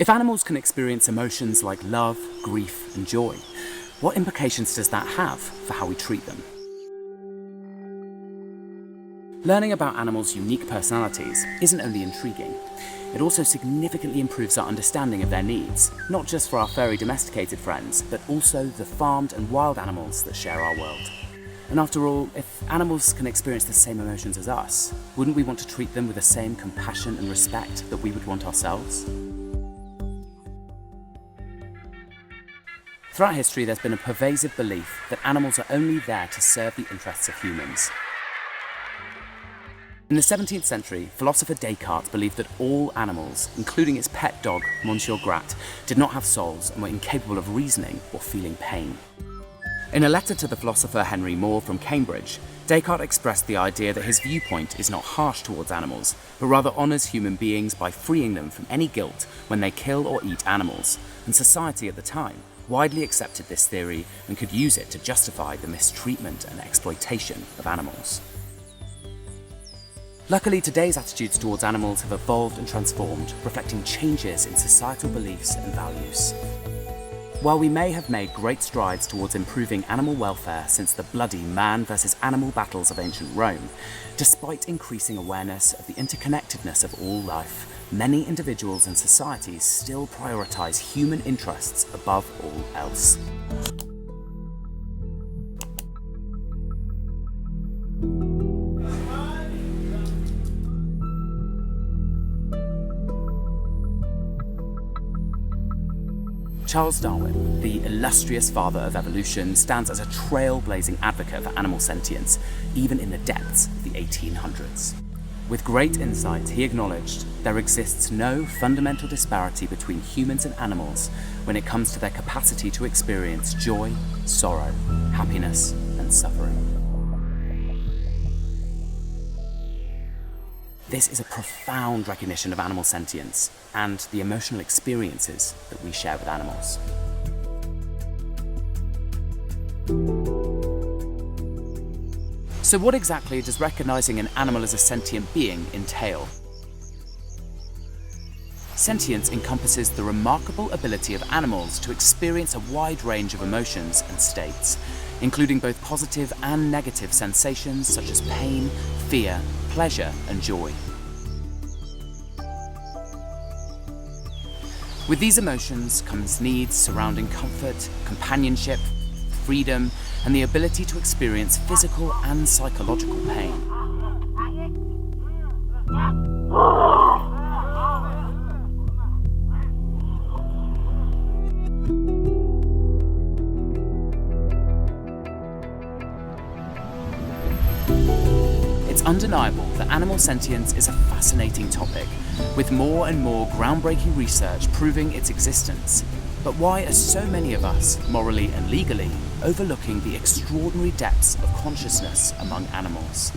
If animals can experience emotions like love, grief, and joy, what implications does that have for how we treat them? Learning about animals' unique personalities isn't only intriguing, it also significantly improves our understanding of their needs, not just for our furry domesticated friends, but also the farmed and wild animals that share our world. And after all, if animals can experience the same emotions as us, wouldn't we want to treat them with the same compassion and respect that we would want ourselves? Throughout history, there's been a pervasive belief that animals are only there to serve the interests of humans. In the 17th century, philosopher Descartes believed that all animals, including its pet dog, Monsieur Grat, did not have souls and were incapable of reasoning or feeling pain. In a letter to the philosopher Henry More from Cambridge, Descartes expressed the idea that his viewpoint is not harsh towards animals, but rather honours human beings by freeing them from any guilt when they kill or eat animals, and society at the time widely accepted this theory and could use it to justify the mistreatment and exploitation of animals. Luckily, today's attitudes towards animals have evolved and transformed, reflecting changes in societal beliefs and values. While we may have made great strides towards improving animal welfare since the bloody man versus animal battles of ancient Rome, despite increasing awareness of the interconnectedness of all life, many individuals and societies still prioritise human interests above all else. Charles Darwin, the illustrious father of evolution, stands as a trailblazing advocate for animal sentience, even in the depths of the 1800s. With great insight, he acknowledged there exists no fundamental disparity between humans and animals when it comes to their capacity to experience joy, sorrow, happiness, and suffering. This is a profound recognition of animal sentience and the emotional experiences that we share with animals. So what exactly does recognizing an animal as a sentient being entail? Sentience encompasses the remarkable ability of animals to experience a wide range of emotions and states, including both positive and negative sensations such as pain, fear, pleasure, and joy. With these emotions comes needs surrounding comfort, companionship, freedom, and the ability to experience physical and psychological pain. It's undeniable that animal sentience is a fascinating topic, with more and more groundbreaking research proving its existence. But why are so many of us, morally and legally, overlooking the extraordinary depths of consciousness among animals?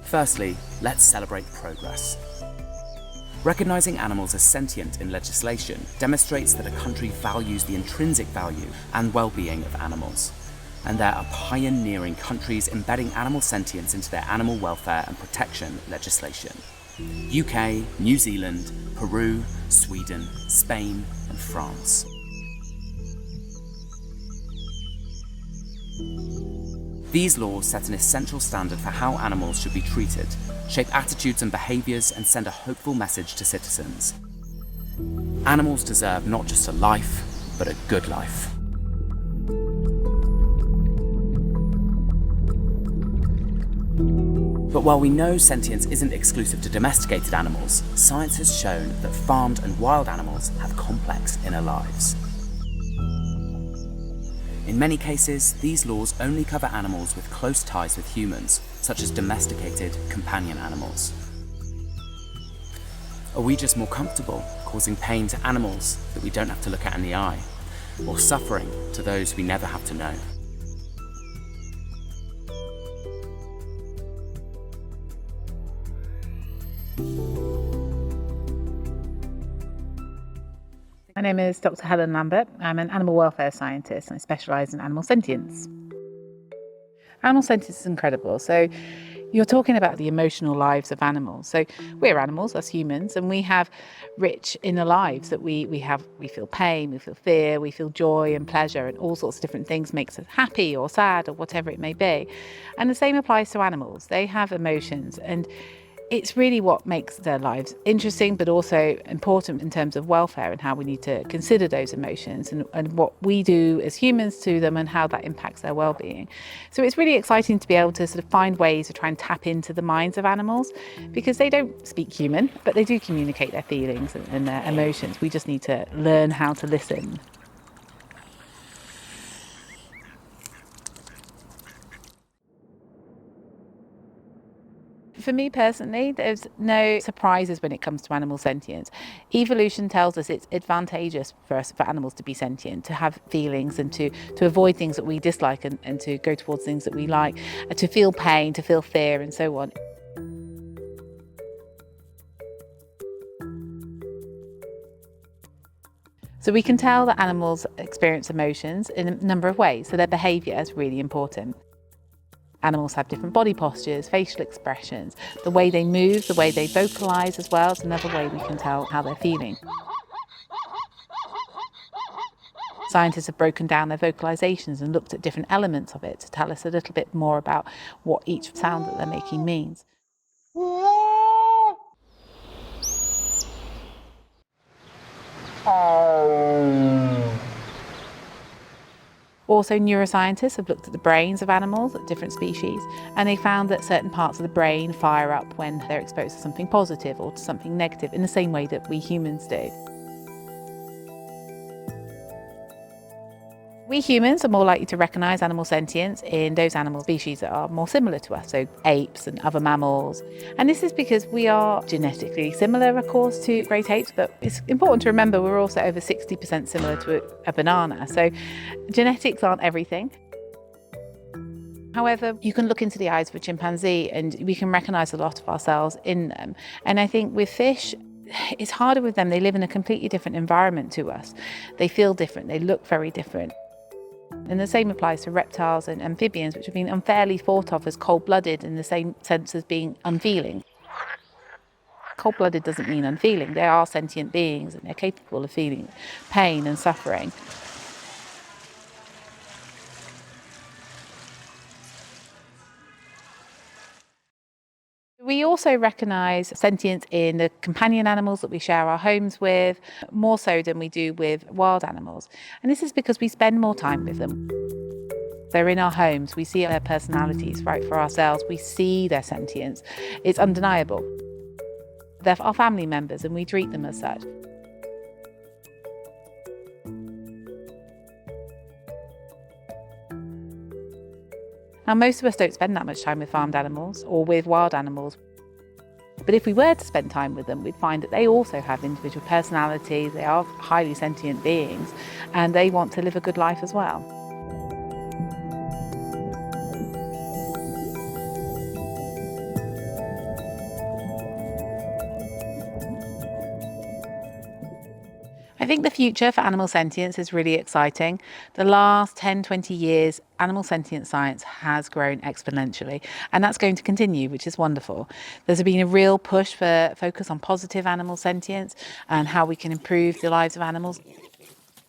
Firstly, let's celebrate progress. Recognizing animals as sentient in legislation demonstrates that a country values the intrinsic value and well-being of animals. And there are pioneering countries embedding animal sentience into their animal welfare and protection legislation. UK, New Zealand, Peru, Sweden, Spain, and France. These laws set an essential standard for how animals should be treated, shape attitudes and behaviours, and send a hopeful message to citizens. Animals deserve not just a life, but a good life. But while we know sentience isn't exclusive to domesticated animals, science has shown that farmed and wild animals have complex inner lives. In many cases, these laws only cover animals with close ties with humans, such as domesticated companion animals. Are we just more comfortable causing pain to animals that we don't have to look at in the eye, or suffering to those we never have to know? My name is Dr. Helen Lambert. I'm an animal welfare scientist and I specialise in animal sentience. Animal sentience is incredible. So You're talking about the emotional lives of animals. So we're animals, us humans, and we have rich inner lives that we feel pain, we feel fear, we feel joy and pleasure, and all sorts of different things makes us happy or sad or whatever it may be. And the same applies to animals. They have emotions, and it's really what makes their lives interesting, but also important in terms of welfare and how we need to consider those emotions and what we do as humans to them and how that impacts their well-being. So it's really exciting to be able to sort of find ways to try and tap into the minds of animals, because they don't speak human, but they do communicate their feelings and their emotions. We just need to learn how to listen. For me personally, there's no surprises when it comes to animal sentience. Evolution tells us it's advantageous for animals to be sentient, to have feelings and to avoid things that we dislike and to go towards things that we like, to feel pain, to feel fear and so on. So we can tell that animals experience emotions in a number of ways, so their behaviour is really important. Animals have different body postures, facial expressions, the way they move, the way they vocalise as well is another way we can tell how they're feeling. Scientists have broken down their vocalisations and looked at different elements of it to tell us a little bit more about what each sound that they're making means. Also, neuroscientists have looked at the brains of animals at different species, and they found that certain parts of the brain fire up when they're exposed to something positive or to something negative in the same way that we humans do. We humans are more likely to recognise animal sentience in those animal species that are more similar to us, so apes and other mammals. And this is because we are genetically similar, of course, to great apes, but it's important to remember we're also over 60% similar to a banana. So genetics aren't everything. However, you can look into the eyes of a chimpanzee and we can recognise a lot of ourselves in them. And I think with fish, it's harder with them. They live in a completely different environment to us. They feel different, they look very different. And the same applies to reptiles and amphibians, which have been unfairly thought of as cold-blooded in the same sense as being unfeeling. Cold-blooded doesn't mean unfeeling. They are sentient beings and they're capable of feeling pain and suffering. We also recognise sentience in the companion animals that we share our homes with, more so than we do with wild animals. And this is because we spend more time with them. They're in our homes, we see their personalities right for ourselves, we see their sentience. It's undeniable. They're our family members and we treat them as such. Now, most of us don't spend that much time with farmed animals or with wild animals. But if we were to spend time with them, we'd find that they also have individual personalities, they are highly sentient beings, and they want to live a good life as well. I think the future for animal sentience is really exciting. The last 10, 20 years, animal sentience science has grown exponentially, and that's going to continue, which is wonderful. There's been a real push for focus on positive animal sentience and how we can improve the lives of animals.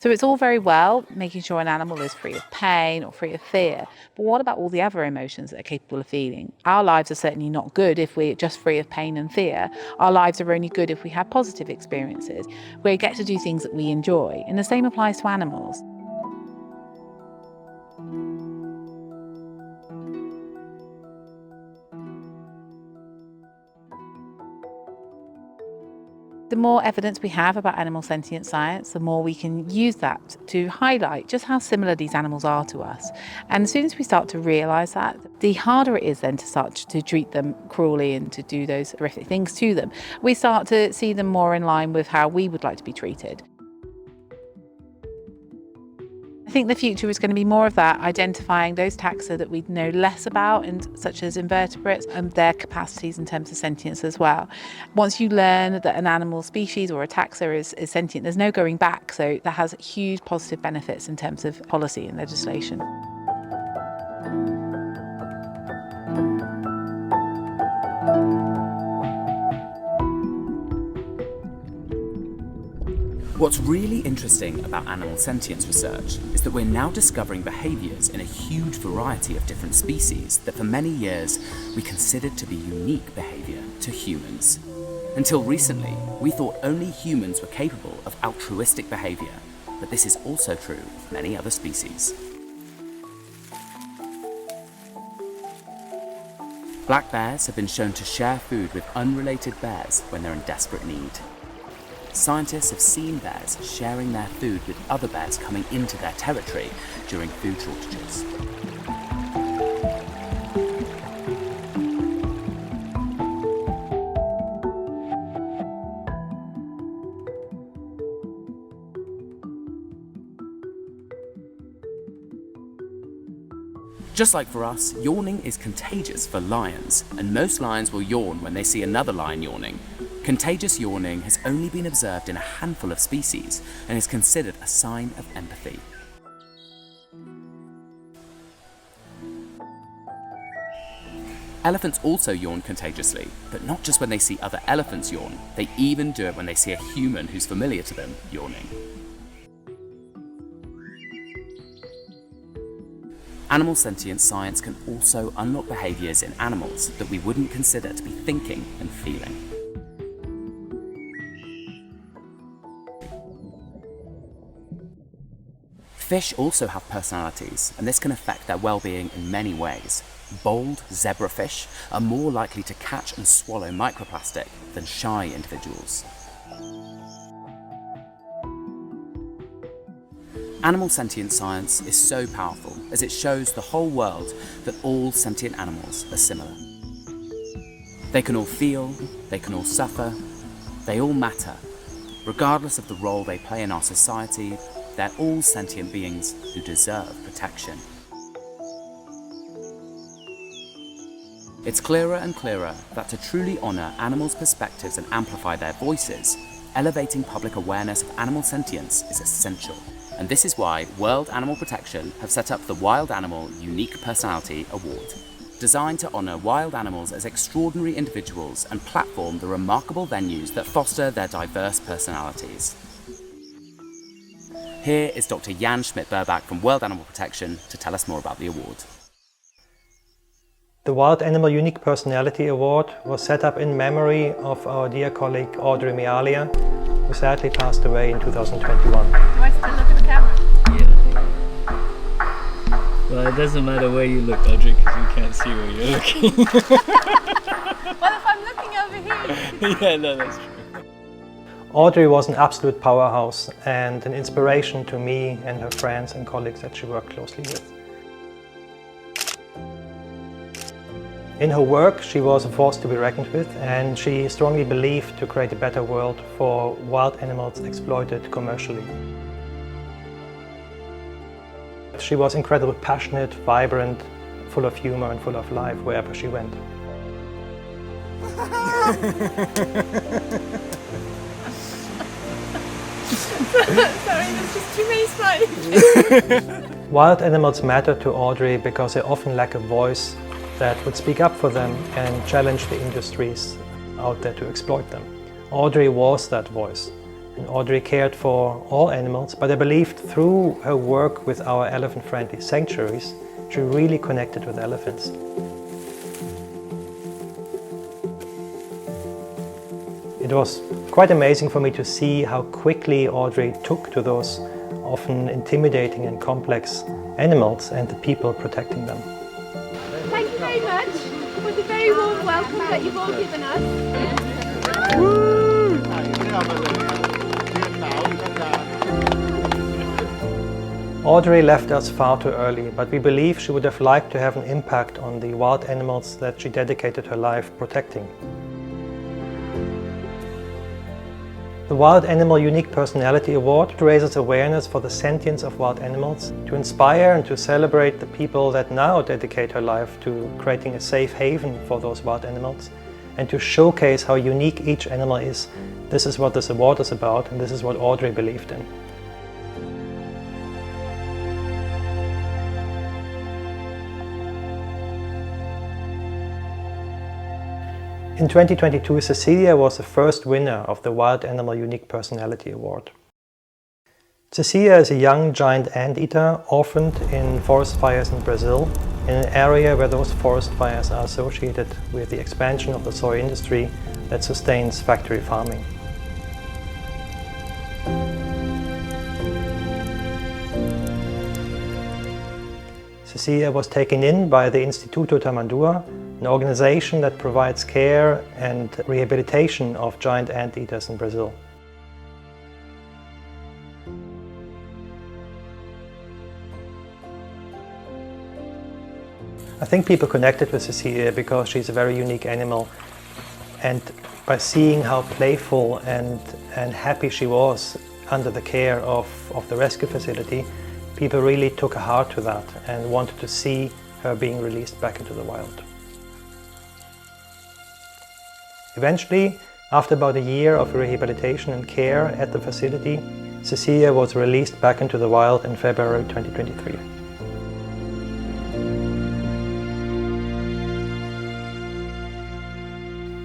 So it's all very well making sure an animal is free of pain or free of fear, but what about all the other emotions that are capable of feeling? Our lives are certainly not good if we're just free of pain and fear. Our lives are only good if we have positive experiences, where we get to do things that we enjoy, and the same applies to animals. The more evidence we have about animal sentient science, the more we can use that to highlight just how similar these animals are to us. And as soon as we start to realise that, the harder it is then to start to treat them cruelly and to do those horrific things to them. We start to see them more in line with how we would like to be treated. I think the future is going to be more of that, identifying those taxa that we know less about, such as invertebrates, and their capacities in terms of sentience as well. Once you learn that an animal species or a taxa is sentient, there's no going back. So that has huge positive benefits in terms of policy and legislation. What's really interesting about animal sentience research is that we're now discovering behaviours in a huge variety of different species that for many years we considered to be unique behaviour to humans. Until recently, we thought only humans were capable of altruistic behaviour, but this is also true of many other species. Black bears have been shown to share food with unrelated bears when they're in desperate need. Scientists have seen bears sharing their food with other bears coming into their territory during food shortages. Just like for us, yawning is contagious for lions, and most lions will yawn when they see another lion yawning. Contagious yawning has only been observed in a handful of species and is considered a sign of empathy. Elephants also yawn contagiously, but not just when they see other elephants yawn, they even do it when they see a human who's familiar to them yawning. Animal sentience science can also unlock behaviours in animals that we wouldn't consider to be thinking and feeling. Fish also have personalities, and this can affect their well-being in many ways. Bold zebrafish are more likely to catch and swallow microplastic than shy individuals. Animal sentience science is so powerful as it shows the whole world that all sentient animals are similar. They can all feel, they can all suffer, they all matter. Regardless of the role they play in our society, they're all sentient beings who deserve protection. It's clearer and clearer that to truly honour animals' perspectives and amplify their voices, elevating public awareness of animal sentience is essential. And this is why World Animal Protection have set up the Wild Animal Unique Personality Award, designed to honour wild animals as extraordinary individuals and platform the remarkable venues that foster their diverse personalities. Here is Dr. Jan Schmidt-Burbach from World Animal Protection to tell us more about the award. The Wild Animal Unique Personality Award was set up in memory of our dear colleague Audrey Mialia, who sadly passed away in 2021. Do I still look at the camera? Yeah. Well, it doesn't matter where you look, Audrey, because you can't see where you're looking. Well, if I'm looking over here... Yeah, no, that's true. Audrey was an absolute powerhouse and an inspiration to me and her friends and colleagues that she worked closely with. In her work, she was a force to be reckoned with, and she strongly believed to create a better world for wild animals exploited commercially. She was incredibly passionate, vibrant, full of humor and full of life wherever she went. Sorry, there's just too many smiles. Wild animals matter to Audrey because they often lack a voice that would speak up for them and challenge the industries out there to exploit them. Audrey was that voice, and Audrey cared for all animals, but I believed through her work with our elephant-friendly sanctuaries, she really connected with elephants. It was quite amazing for me to see how quickly Audrey took to those often intimidating and complex animals and the people protecting them. Thank you very much for the very warm welcome that you've all given us. Audrey left us far too early, but we believe she would have liked to have an impact on the wild animals that she dedicated her life protecting. The Wild Animal Unique Personality Award raises awareness for the sentience of wild animals, to inspire and to celebrate the people that now dedicate her life to creating a safe haven for those wild animals, and to showcase how unique each animal is. This is what this award is about, and this is what Audrey believed in. In 2022, Cecilia was the first winner of the Wild Animal Unique Personality Award. Cecilia is a young giant anteater orphaned in forest fires in Brazil, in an area where those forest fires are associated with the expansion of the soy industry that sustains factory farming. Cecilia was taken in by the Instituto Tamanduá, an organization that provides care and rehabilitation of giant anteaters in Brazil. I think people connected with Cecilia because she's a very unique animal, and by seeing how playful and happy she was under the care of the rescue facility, people really took a heart to that and wanted to see her being released back into the wild. Eventually, after about a year of rehabilitation and care at the facility, Cecilia was released back into the wild in February 2023.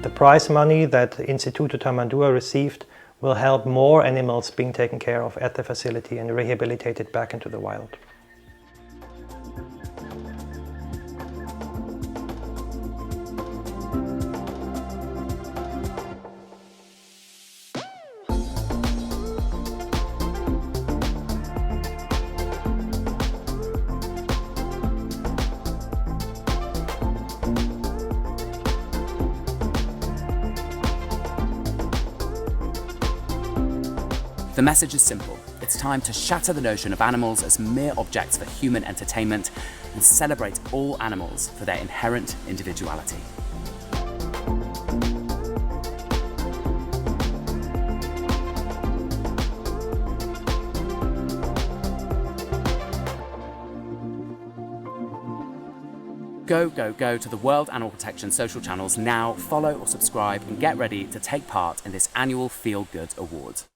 The prize money that Instituto Tamanduá received will help more animals being taken care of at the facility and rehabilitated back into the wild. The message is simple. It's time to shatter the notion of animals as mere objects for human entertainment and celebrate all animals for their inherent individuality. Go, go, go to the World Animal Protection social channels now, follow or subscribe and get ready to take part in this annual Feel Good Awards.